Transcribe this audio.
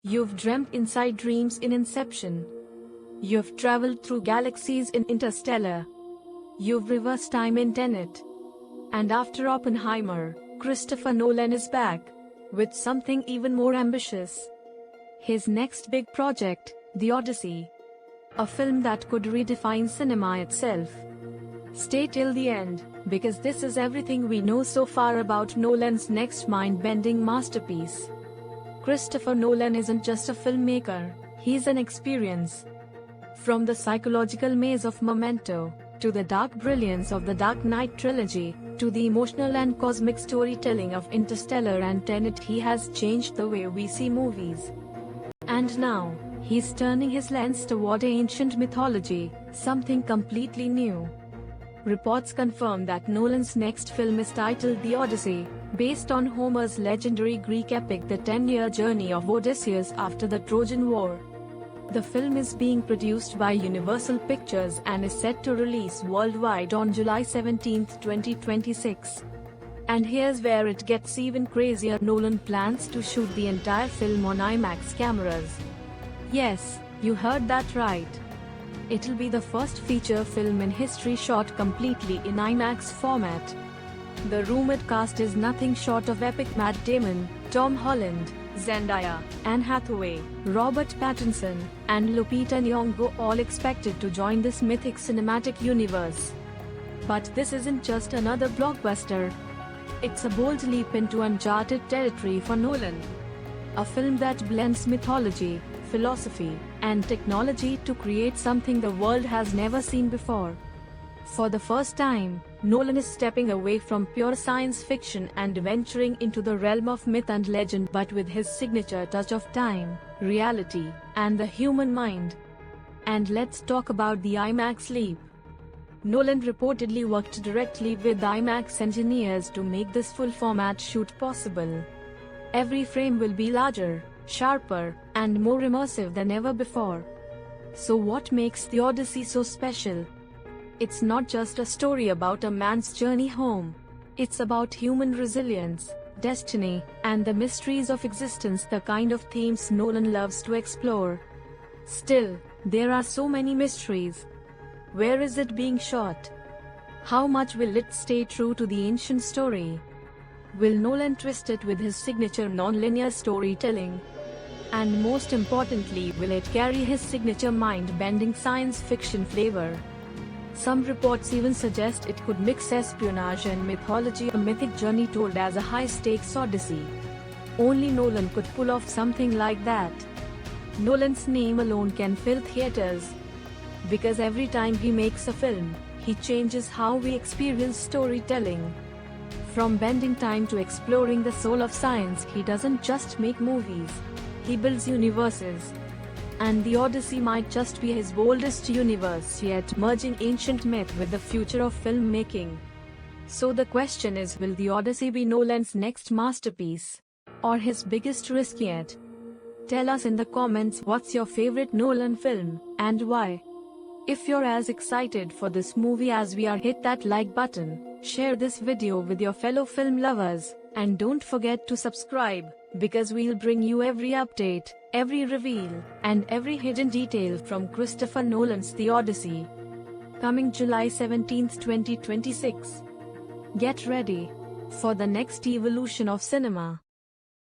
You've dreamt inside dreams in Inception. You've traveled through galaxies in Interstellar. You've reversed time in Tenet. And after Oppenheimer, Christopher Nolan is back with something even more ambitious. His next big project, The Odyssey. A film that could redefine cinema itself. Stay till the end, because this is everything we know so far about Nolan's next mind-bending masterpiece. Christopher Nolan isn't just a filmmaker, he's an experience. From the psychological maze of Memento, to the dark brilliance of the Dark Knight trilogy, to the emotional and cosmic storytelling of Interstellar and Tenet, he has changed the way we see movies. And now, he's turning his lens toward ancient mythology, something completely new. Reports confirm that Nolan's next film is titled The Odyssey, based on Homer's legendary Greek epic The 10-year journey of Odysseus after the Trojan War. The film is being produced by Universal Pictures and is set to release worldwide on July 17, 2026. And here's where it gets even crazier. Nolan plans to shoot the entire film on IMAX cameras. Yes, you heard that right. It'll be the first feature film in history shot completely in IMAX format. The rumored cast is nothing short of epic. Matt Damon, Tom Holland, Zendaya, Anne Hathaway, Robert Pattinson, and Lupita Nyong'o all expected to join this mythic cinematic universe. But this isn't just another blockbuster. It's a bold leap into uncharted territory for Nolan. A film that blends mythology, philosophy, and technology to create something the world has never seen before. For the first time, Nolan is stepping away from pure science fiction and venturing into the realm of myth and legend, but with his signature touch of time, reality, and the human mind. And let's talk about the IMAX leap. Nolan reportedly worked directly with IMAX engineers to make this full-format shoot possible. Every frame will be larger, sharper, and more immersive than ever before. So what makes The Odyssey so special? It's not just a story about a man's journey home. It's about human resilience, destiny, and the mysteries of existence, the kind of themes Nolan loves to explore. Still, there are so many mysteries. Where is it being shot? How much will it stay true to the ancient story? Will Nolan twist it with his signature non-linear storytelling? And most importantly, will it carry his signature mind-bending science fiction flavor? Some reports even suggest it could mix espionage and mythology, a mythic journey told as a high-stakes odyssey. Only Nolan could pull off something like that. Nolan's name alone can fill theaters. Because every time he makes a film, he changes how we experience storytelling. From bending time to exploring the soul of science, he doesn't just make movies. He builds universes. And The Odyssey might just be his boldest universe yet, merging ancient myth with the future of filmmaking. So the question is, will The Odyssey be Nolan's next masterpiece? Or his biggest risk yet? Tell us in the comments what's your favorite Nolan film, and why. If you're as excited for this movie as we are, hit that like button, share this video with your fellow film lovers, and don't forget to subscribe, because we'll bring you every update, every reveal, and every hidden detail from Christopher Nolan's The Odyssey. Coming July 17, 2026. Get ready for the next evolution of cinema.